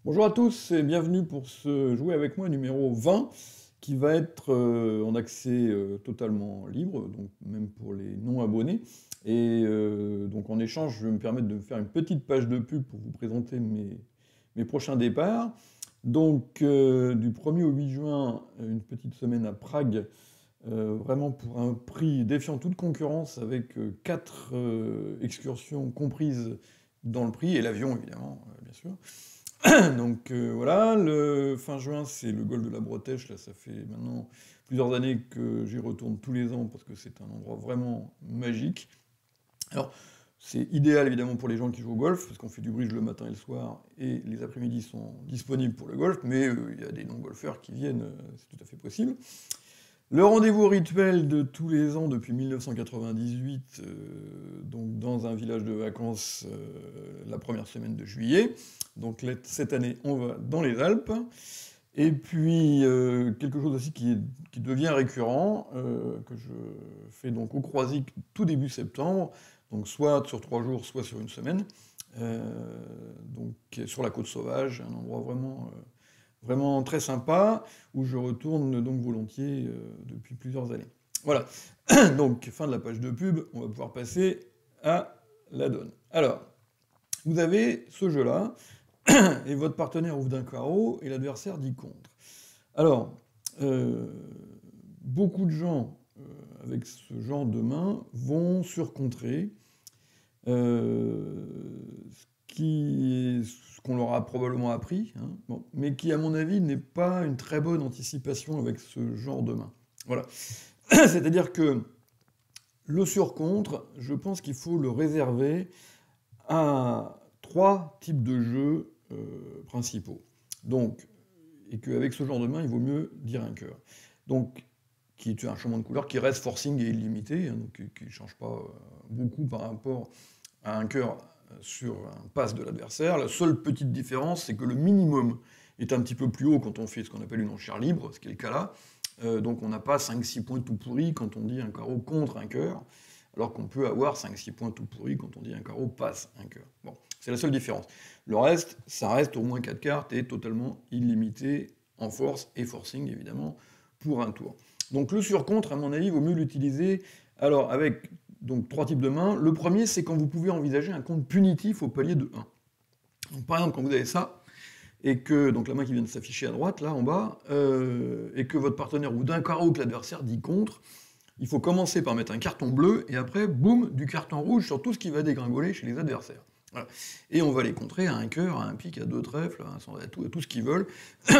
Bonjour à tous et bienvenue pour ce Jouer avec moi numéro 20 qui va être en accès totalement libre, donc même pour les non-abonnés. Et donc en échange, je vais me permettre de faire une petite page de pub pour vous présenter mes prochains départs. Donc du 1er au 8 juin, une petite semaine à Prague, vraiment pour un prix défiant toute concurrence avec 4 excursions comprises dans le prix, et l'avion évidemment, bien sûr. Donc voilà, le fin juin, c'est le golfe de la Bretèche. Là, ça fait maintenant plusieurs années que j'y retourne tous les ans parce que c'est un endroit vraiment magique. Alors, c'est idéal évidemment pour les gens qui jouent au golf, parce qu'on fait du bridge le matin et le soir, et les après-midi sont disponibles pour le golf, mais il y a des non-golfeurs qui viennent, c'est tout à fait possible. Le rendez-vous rituel de tous les ans depuis 1998, donc dans un village de vacances la première semaine de juillet. Donc cette année, on va dans les Alpes. Et puis quelque chose aussi qui devient récurrent, que je fais donc au Croisic tout début septembre, donc soit sur 3 jours, soit sur une semaine, donc sur la côte sauvage, un endroit vraiment très sympa, où je retourne donc volontiers depuis plusieurs années. Voilà, donc fin de la page de pub, on va pouvoir passer à la donne. Alors, vous avez ce jeu-là, et votre partenaire ouvre d'un carreau, et l'adversaire dit contre. Alors, beaucoup de gens, avec ce genre de main, vont surcontrer, ce qu'on leur a probablement appris, hein, bon, mais qui, à mon avis, n'est pas une très bonne anticipation avec ce genre de main. Voilà. C'est-à-dire que le surcontre, je pense qu'il faut le réserver à 3 types de jeux principaux. Donc, et qu'avec ce genre de main, il vaut mieux dire un cœur. Donc, qui est un changement de couleur qui reste forcing et illimité, hein, donc qui ne change pas beaucoup par rapport à un cœur sur un pass de l'adversaire. La seule petite différence, c'est que le minimum est un petit peu plus haut quand on fait ce qu'on appelle une enchère libre, ce qui est le cas là. Donc on n'a pas 5-6 points tout pourris quand on dit un carreau contre un cœur, alors qu'on peut avoir 5-6 points tout pourris quand on dit un carreau passe un cœur. Bon, c'est la seule différence. Le reste, ça reste au moins 4 cartes et totalement illimité en force et forcing, évidemment, pour un tour. Donc le surcontre, à mon avis, vaut mieux l'utiliser alors avec donc 3 types de mains. Le premier, c'est quand vous pouvez envisager un compte punitif au palier de 1. Donc par exemple, quand vous avez ça, et que, donc la main qui vient de s'afficher à droite, là, en bas, et que votre partenaire ou d'un carreau que l'adversaire dit contre, il faut commencer par mettre un carton bleu, et après, boum, du carton rouge sur tout ce qui va dégringoler chez les adversaires. Voilà. Et on va les contrer à un cœur, à un pic, à 2 trèfles, à tout ce qu'ils veulent.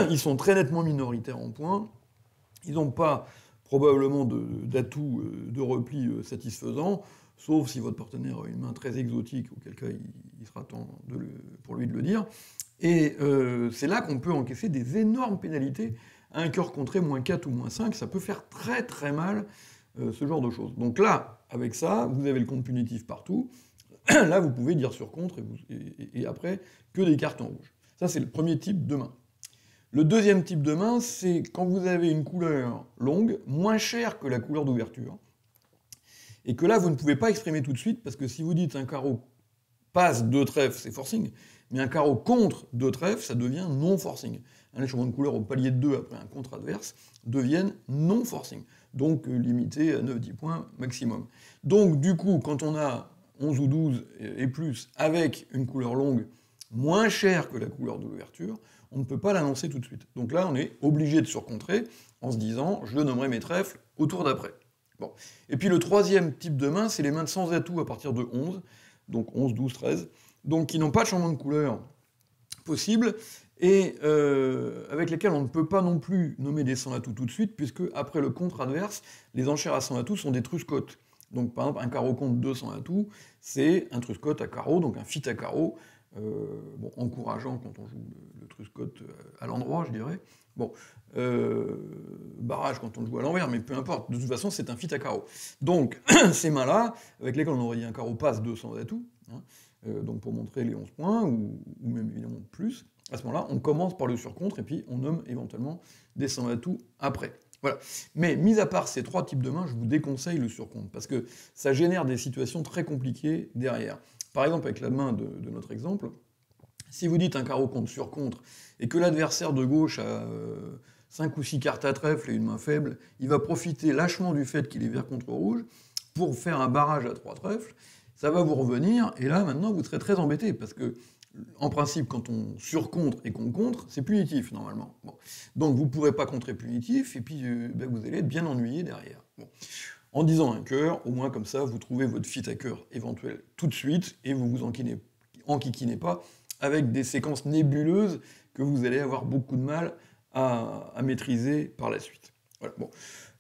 Ils sont très nettement minoritaires en points. Ils n'ont pas probablement d'atout de repli satisfaisant, sauf si votre partenaire a une main très exotique, auquel cas il sera temps pour lui de le dire. Et c'est là qu'on peut encaisser des énormes pénalités. Un cœur contré, moins 4 ou moins 5, ça peut faire très très mal, ce genre de choses. Donc là, avec ça, vous avez le compte punitif partout. Là, vous pouvez dire sur contre, et après, que des cartes en rouge. Ça, c'est le premier type de main. Le deuxième type de main, c'est quand vous avez une couleur longue, moins chère que la couleur d'ouverture, et que là, vous ne pouvez pas exprimer tout de suite, parce que si vous dites un carreau passe 2 trèfles, c'est forcing, mais un carreau contre 2 trèfles, ça devient non-forcing. Les changements de couleur au palier de 2 après un contre adverse deviennent non-forcing, donc limité à 9-10 points maximum. Donc du coup, quand on a 11 ou 12 et plus, avec une couleur longue moins chère que la couleur de l'ouverture, on ne peut pas l'annoncer tout de suite. Donc là, on est obligé de surcontrer en se disant « je nommerai mes trèfles au tour d'après ». Bon. Et puis le troisième type de main, c'est les mains sans atout à partir de 11, donc 11, 12, 13, donc qui n'ont pas de changement de couleur possible, et avec lesquels on ne peut pas non plus nommer des sans atout tout de suite, puisque après le contre adverse, les enchères à sans atout sont des truscotes. Donc par exemple, un carreau contre 2 sans atout, c'est un truscote à carreau, donc un fit à carreau, bon, encourageant quand on joue le truscote à l'endroit, je dirais. Bon, barrage quand on joue à l'envers, mais peu importe, de toute façon, c'est un fit à carreau. Donc, ces mains-là, avec lesquelles on aurait dit un carreau passe 200 atouts, hein, donc pour montrer les 11 points, ou même évidemment plus, à ce moment-là, on commence par le surcontre, et puis on nomme éventuellement des 100 atouts après. Voilà. Mais, mis à part ces 3 types de mains, je vous déconseille le surcompte, parce que ça génère des situations très compliquées derrière. Par exemple, avec la main de notre exemple, Si vous dites un carreau contre sur contre, et que l'adversaire de gauche a 5 ou 6 cartes à trèfle et une main faible, il va profiter lâchement du fait qu'il est vert contre rouge pour faire un barrage à 3 trèfles, ça va vous revenir, et là, maintenant, vous serez très embêté, parce que, en principe, quand on surcontre et qu'on contre, c'est punitif, normalement. Bon. Donc, vous ne pourrez pas contrer punitif, et puis vous allez être bien ennuyé derrière. Bon. En disant un cœur, au moins comme ça, vous trouvez votre fit à cœur éventuel tout de suite, et vous vous enquiquinez pas avec des séquences nébuleuses que vous allez avoir beaucoup de mal à maîtriser par la suite. Voilà. Bon.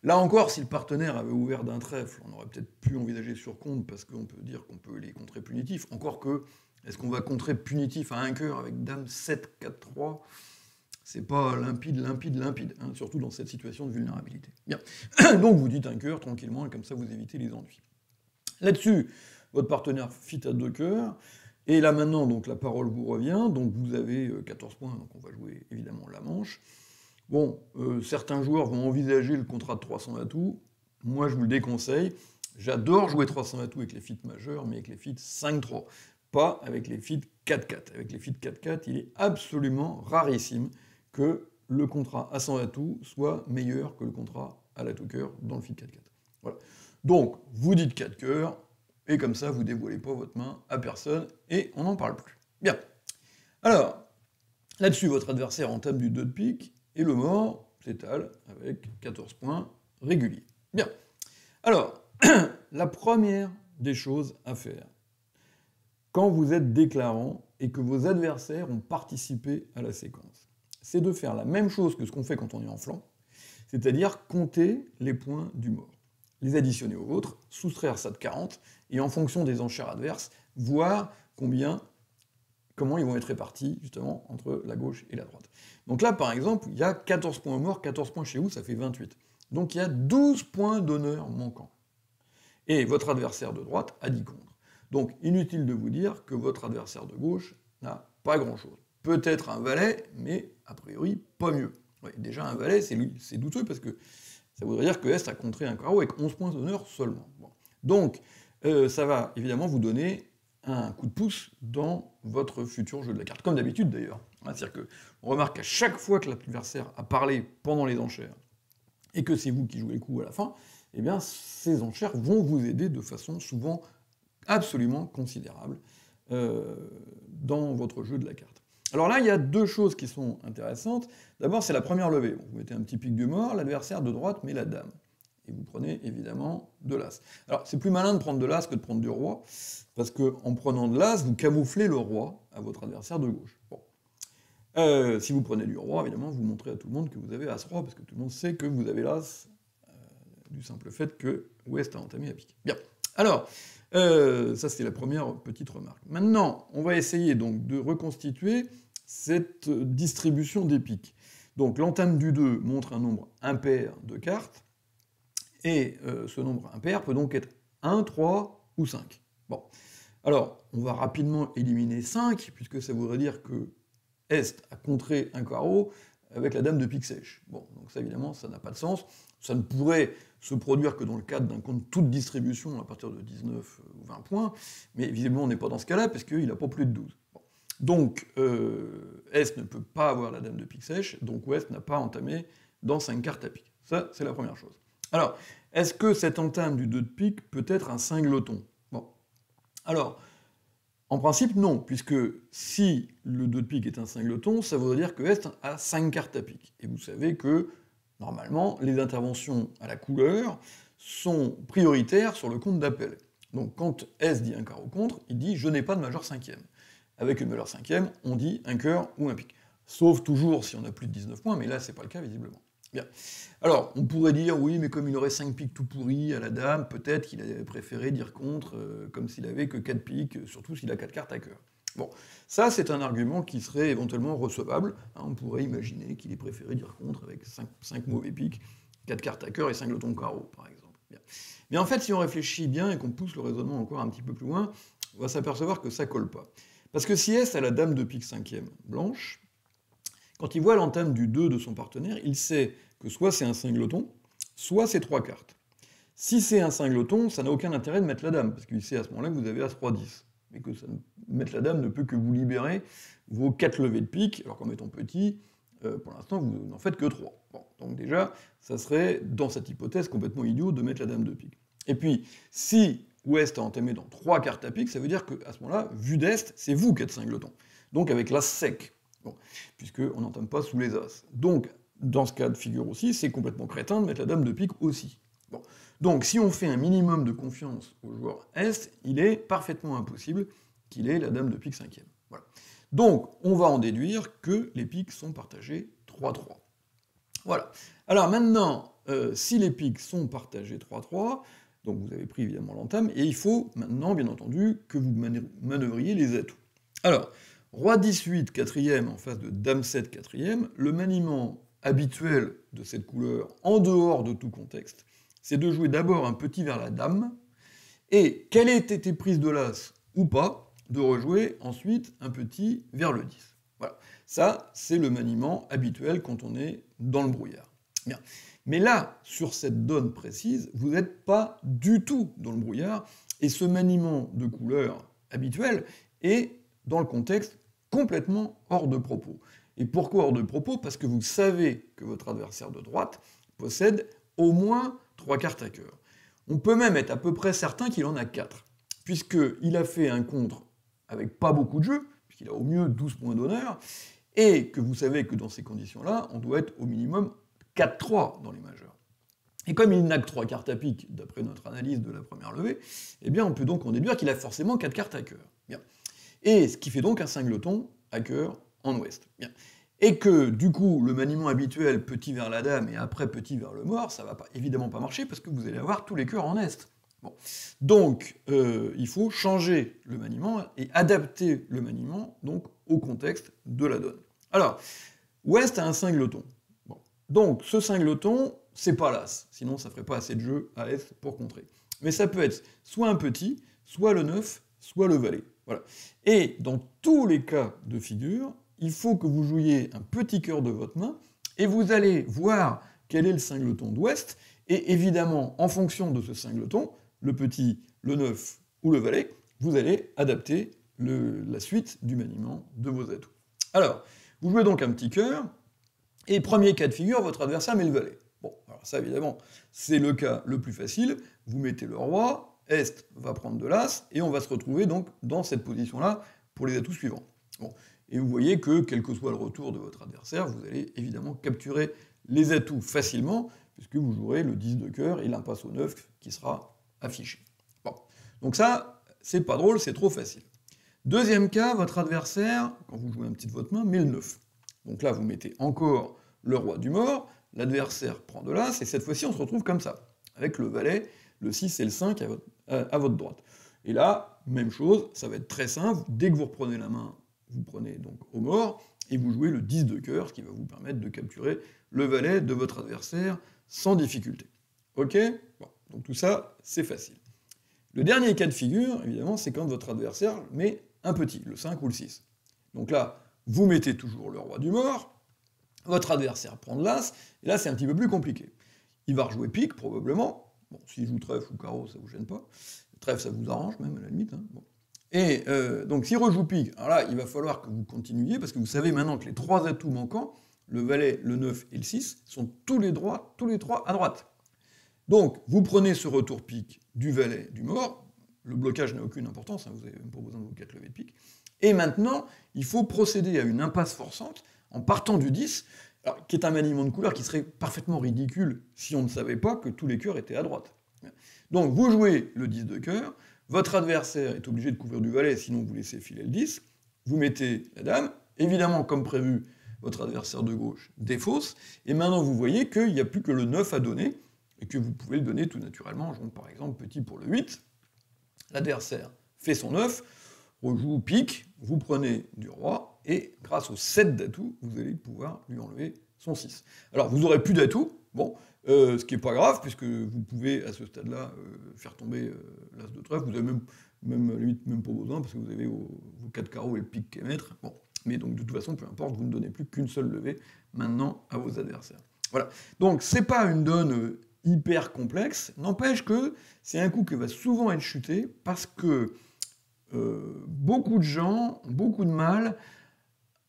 Là encore, si le partenaire avait ouvert d'un trèfle, on aurait peut-être pu envisager sur compte, parce qu'on peut dire qu'on peut les contrer punitifs. Encore que, est-ce qu'on va contrer punitif à un cœur avec dame 7, 4, 3 ? C'est pas limpide, hein, surtout dans cette situation de vulnérabilité. Bien. Donc vous dites un cœur tranquillement, et comme ça vous évitez les ennuis. Là-dessus, votre partenaire fit à 2 cœurs, et là maintenant, donc la parole vous revient, donc vous avez 14 points, donc on va jouer évidemment la manche. Bon, certains joueurs vont envisager le contrat de 300 atouts, moi je vous le déconseille, j'adore jouer 300 atouts avec les fits majeurs, mais avec les fits 5-3, pas avec les fits 4-4. Avec les fits 4-4, il est absolument rarissime que le contrat à 100 atouts soit meilleur que le contrat à l'atout cœur dans le fit 4-4. Voilà. Donc, vous dites 4 cœurs, et comme ça, vous dévoilez pas votre main à personne, et on n'en parle plus. Bien. Alors, là-dessus, votre adversaire entame du 2 de pique, et le mort s'étale avec 14 points réguliers. Bien. Alors, la première des choses à faire, quand vous êtes déclarant et que vos adversaires ont participé à la séquence, c'est de faire la même chose que ce qu'on fait quand on est en flanc, c'est-à-dire compter les points du mort, les additionner aux vôtres, soustraire ça de 40, et en fonction des enchères adverses, voir comment ils vont être répartis, justement, entre la gauche et la droite. Donc là, par exemple, il y a 14 points au mort, 14 points chez vous, ça fait 28. Donc il y a 12 points d'honneur manquants. Et votre adversaire de droite a 10 contre. Donc inutile de vous dire que votre adversaire de gauche n'a pas grand-chose. Peut-être un valet, mais a priori pas mieux. Oui, déjà un valet, c'est douteux, parce que ça voudrait dire que Est a contré un carreau avec 11 points d'honneur seulement. Bon. Donc ça va évidemment vous donner un coup de pouce dans votre futur jeu de la carte, comme d'habitude d'ailleurs. C'est-à-dire qu'on remarque qu'à chaque fois que l'adversaire a parlé pendant les enchères, et que c'est vous qui jouez le coup à la fin, eh bien ces enchères vont vous aider de façon souvent absolument considérable dans votre jeu de la carte. Alors là, il y a 2 choses qui sont intéressantes. D'abord, c'est la première levée. Bon, vous mettez un petit pic du mort, l'adversaire de droite met la dame. Et vous prenez évidemment de l'as. Alors, c'est plus malin de prendre de l'as que de prendre du roi, parce qu'en prenant de l'as, vous camouflez le roi à votre adversaire de gauche. Bon. Si vous prenez du roi, évidemment, vous montrez à tout le monde que vous avez as-roi, parce que tout le monde sait que vous avez l'as, du simple fait que Ouest a entamé la pique. Bien. Alors, ça c'était la première petite remarque. Maintenant, on va essayer donc de reconstituer cette distribution des piques. Donc l'entame du 2 montre un nombre impair de cartes, et ce nombre impair peut donc être 1, 3 ou 5. Bon. Alors, on va rapidement éliminer 5, puisque ça voudrait dire que Est a contré un carreau avec la dame de pique sèche. Bon, donc ça évidemment, ça n'a pas de sens. Ça ne pourrait se produire que dans le cadre d'un compte toute distribution à partir de 19 ou 20 points, mais visiblement on n'est pas dans ce cas-là, parce qu'il n'a pas plus de 12. Bon. Donc, Est ne peut pas avoir la dame de pique sèche, donc Ouest n'a pas entamé dans 5 cartes à pique. Ça, c'est la première chose. Alors, est-ce que cette entame du 2 de pique peut être un cingleton? Bon. Alors, en principe, non, puisque si le 2 de pique est un cingleton, ça voudrait dire que Est a 5 cartes à pique. Et vous savez que, normalement, les interventions à la couleur sont prioritaires sur le compte d'appel. Donc quand Est dit un carreau contre, il dit « je n'ai pas de majeur cinquième ». Avec une majeur cinquième, on dit un cœur ou un pique. Sauf toujours si on a plus de 19 points, mais là, c'est pas le cas, visiblement. Bien. Alors, on pourrait dire, oui, mais comme il aurait 5 piques tout pourris à la dame, peut-être qu'il avait préféré dire contre, comme s'il avait que 4 piques, surtout s'il a 4 cartes à cœur. Bon, ça, c'est un argument qui serait éventuellement recevable. Hein, on pourrait imaginer qu'il ait préféré dire contre avec 5 mauvais piques, 4 cartes à cœur et 5 lotons carreau, par exemple. Bien. Mais en fait, si on réfléchit bien et qu'on pousse le raisonnement encore un petit peu plus loin, on va s'apercevoir que ça colle pas. Parce que si Est a la dame de pique cinquième blanche, quand il voit l'entame du 2 de son partenaire, il sait que soit c'est un cingleton, soit c'est 3 cartes. Si c'est un cingleton, ça n'a aucun intérêt de mettre la dame, parce qu'il sait à ce moment-là que vous avez As-Roi 10. mais que mettre la dame ne peut que vous libérer vos 4 levées de pique, alors qu'en mettant petit, pour l'instant, vous n'en faites que 3. Bon, donc déjà, ça serait, dans cette hypothèse, complètement idiot de mettre la dame de pique. Et puis, si Ouest a entamé dans 3 cartes à pique, ça veut dire qu'à ce moment-là, vu d'Est, c'est vous qui êtes cingleton. Donc avec l'As sec, bon, puisqu'on n'entame pas sous les As. Donc, dans ce cas de figure aussi, c'est complètement crétin de mettre la dame de pique aussi. Bon. Donc, si on fait un minimum de confiance au joueur Est, il est parfaitement impossible qu'il ait la dame de pique cinquième. Voilà. Donc, on va en déduire que les piques sont partagées 3-3. Voilà. Alors maintenant, si les piques sont partagées 3-3, donc vous avez pris évidemment l'entame, et il faut maintenant, bien entendu, que vous manœuvriez les atouts. Alors, Roi 18, quatrième, en face de Dame 7, quatrième, le maniement habituel de cette couleur, en dehors de tout contexte, c'est de jouer d'abord un petit vers la Dame, et qu'elle ait été prise de l'As ou pas, de rejouer ensuite un petit vers le 10. Voilà. Ça, c'est le maniement habituel quand on est dans le brouillard. Bien. Mais là, sur cette donne précise, vous n'êtes pas du tout dans le brouillard, et ce maniement de couleur habituel est, dans le contexte, complètement hors de propos. Et pourquoi hors de propos? Parce que vous savez que votre adversaire de droite possède au moins 3 cartes à cœur. On peut même être à peu près certain qu'il en a 4, puisqu'il a fait un contre avec pas beaucoup de jeux, puisqu'il a au mieux 12 points d'honneur, et que vous savez que dans ces conditions-là, on doit être au minimum 4-3 dans les majeurs. Et comme il n'a que 3 cartes à pique, d'après notre analyse de la première levée, eh bien on peut donc en déduire qu'il a forcément 4 cartes à cœur. Bien. Et ce qui fait donc un cingleton à cœur en ouest. Bien. Et que, du coup, le maniement habituel, petit vers la dame et après petit vers le mort, ça va évidemment pas marcher parce que vous allez avoir tous les cœurs en est. Bon. Donc, il faut changer le maniement et adapter le maniement donc, au contexte de la donne. Alors, ouest a un cingleton. Bon. Donc, ce cingleton, c'est pas l'as, sinon ça ferait pas assez de jeu à est pour contrer. Mais ça peut être soit un petit, soit le 9, soit le valet. Voilà. Et dans tous les cas de figure, il faut que vous jouiez un petit cœur de votre main, et vous allez voir quel est le cingleton d'ouest, et évidemment, en fonction de ce cingleton, le petit, le 9 ou le valet, vous allez adapter la suite du maniement de vos atouts. Alors, vous jouez donc un petit cœur, et premier cas de figure, votre adversaire met le valet. Bon, alors ça évidemment, c'est le cas le plus facile, vous mettez le roi, Est va prendre de l'As, et on va se retrouver donc dans cette position-là pour les atouts suivants. Bon. Et vous voyez que, quel que soit le retour de votre adversaire, vous allez évidemment capturer les atouts facilement, puisque vous jouerez le 10 de cœur et l'impasse au 9 qui sera affiché. Bon. Donc ça, c'est pas drôle, c'est trop facile. Deuxième cas, votre adversaire, quand vous jouez un petit de votre main, met le 9. Donc là, vous mettez encore le roi du mort, l'adversaire prend de l'As, et cette fois-ci, on se retrouve comme ça, avec le valet, le 6 et le 5 à votre droite. Et là, même chose, ça va être très simple, dès que vous reprenez la main, vous prenez donc au mort, et vous jouez le 10 de cœur, ce qui va vous permettre de capturer le valet de votre adversaire sans difficulté. Ok? Bon, donc tout ça, c'est facile. Le dernier cas de figure, évidemment, c'est quand votre adversaire met un petit, le 5 ou le 6. Donc là, vous mettez toujours le roi du mort, votre adversaire prend de l'as, et là, c'est un petit peu plus compliqué. Il va rejouer pique, probablement. Bon, s'il joue trèfle ou carreau, ça vous gêne pas. Trèfle, ça vous arrange même, à la limite. Hein. Bon. Et donc, s'il rejoue pique, alors là, il va falloir que vous continuiez, parce que vous savez maintenant que les 3 atouts manquants, le valet, le 9 et le 6, sont tous les 3 à droite. Donc, vous prenez ce retour pique du valet du mort, le blocage n'a aucune importance, hein, vous n'avez même pas besoin de vos 4 levées de pique, et maintenant, il faut procéder à une impasse forçante en partant du 10, alors, qui est un maniement de couleur qui serait parfaitement ridicule si on ne savait pas que tous les cœurs étaient à droite. Donc, vous jouez le 10 de cœur, votre adversaire est obligé de couvrir du valet, sinon vous laissez filer le 10, vous mettez la dame, évidemment, comme prévu, votre adversaire de gauche défausse, et maintenant vous voyez qu'il n'y a plus que le 9 à donner, et que vous pouvez le donner tout naturellement, donc par exemple petit pour le 8, l'adversaire fait son 9, rejoue pique, vous prenez du roi, et grâce au 7 d'atout, vous allez pouvoir lui enlever son 6. Alors vous n'aurez plus d'atout, bon, ce qui n'est pas grave, puisque vous pouvez, à ce stade-là, faire tomber l'as de trèfle, vous avez même pas besoin, parce que vous avez vos 4 carreaux et le pique qu'à mettre, bon. Mais donc de toute façon, peu importe, vous ne donnez plus qu'une seule levée, maintenant, à vos adversaires. Voilà. Donc c'est pas une donne hyper complexe, n'empêche que c'est un coup qui va souvent être chuté, parce que beaucoup de gens ont beaucoup de mal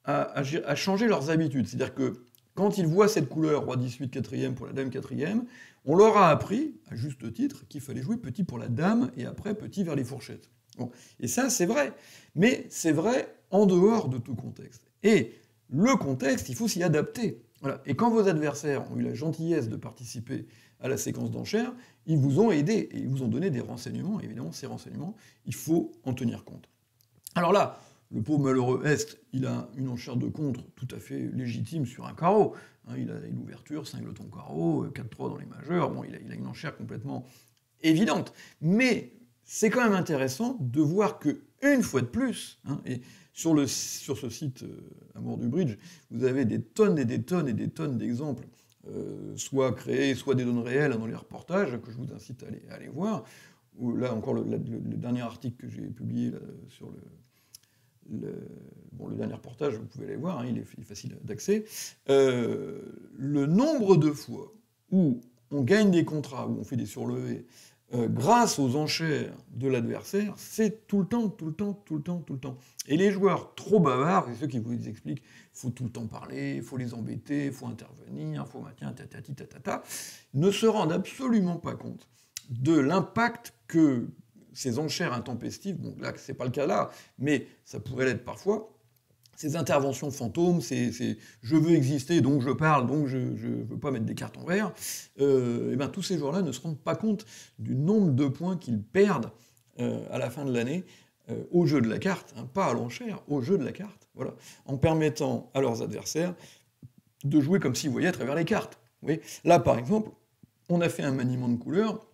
à changer leurs habitudes. C'est-à-dire que quand ils voient cette couleur, roi 18 quatrième pour la dame quatrième, on leur a appris, à juste titre, qu'il fallait jouer petit pour la dame et après petit vers les fourchettes. Bon. Et ça, c'est vrai. Mais c'est vrai en dehors de tout contexte. Et le contexte, il faut s'y adapter. Voilà. Et quand vos adversaires ont eu la gentillesse de participer à la séquence d'enchères, ils vous ont aidé et ils vous ont donné des renseignements. Et évidemment, ces renseignements, il faut en tenir compte. Alors là, le pauvre malheureux Est, il a une enchère de contre tout à fait légitime sur un carreau. Hein, il a une ouverture, singleton carreau, 4-3 dans les majeurs. Bon, il a une enchère complètement évidente. Mais c'est quand même intéressant de voir que, une fois de plus, hein, et sur ce site Amour du Bridge, vous avez des tonnes et des tonnes et des tonnes d'exemples, soit créés, soit des données réelles dans les reportages, que je vous incite à aller voir. Ou là encore, le dernier article que j'ai publié là, sur le dernier reportage, vous pouvez aller voir, hein, il est facile d'accès. Le nombre de fois où on gagne des contrats, où on fait des surlevés, grâce aux enchères de l'adversaire, c'est tout le temps, tout le temps, tout le temps, tout le temps. Et les joueurs trop bavards, c'est ceux qui vous expliquent, il faut tout le temps parler, il faut les embêter, il faut intervenir, il faut maintenir, tatati, tatata, ne se rendent absolument pas compte de l'impact que ces enchères intempestives, bon là c'est pas le cas là, mais ça pourrait l'être parfois, ces interventions fantômes, je veux exister, donc je parle, donc je veux pas mettre des cartes en vert, et ben tous ces joueurs-là ne se rendent pas compte du nombre de points qu'ils perdent à la fin de l'année au jeu de la carte, hein, pas à l'enchère, au jeu de la carte, voilà, en permettant à leurs adversaires de jouer comme s'ils voyaient à travers les cartes. Vous voyez, là par exemple, on a fait un maniement de couleurs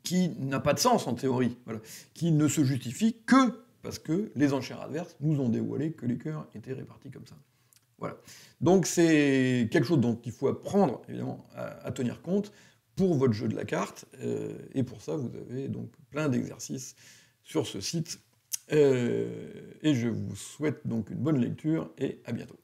qui n'a pas de sens en théorie, voilà, qui ne se justifie que parce que les enchères adverses nous ont dévoilé que les cœurs étaient répartis comme ça. Voilà. Donc c'est quelque chose dont il faut apprendre, évidemment, à tenir compte pour votre jeu de la carte, et pour ça, vous avez donc plein d'exercices sur ce site, et je vous souhaite donc une bonne lecture, et à bientôt.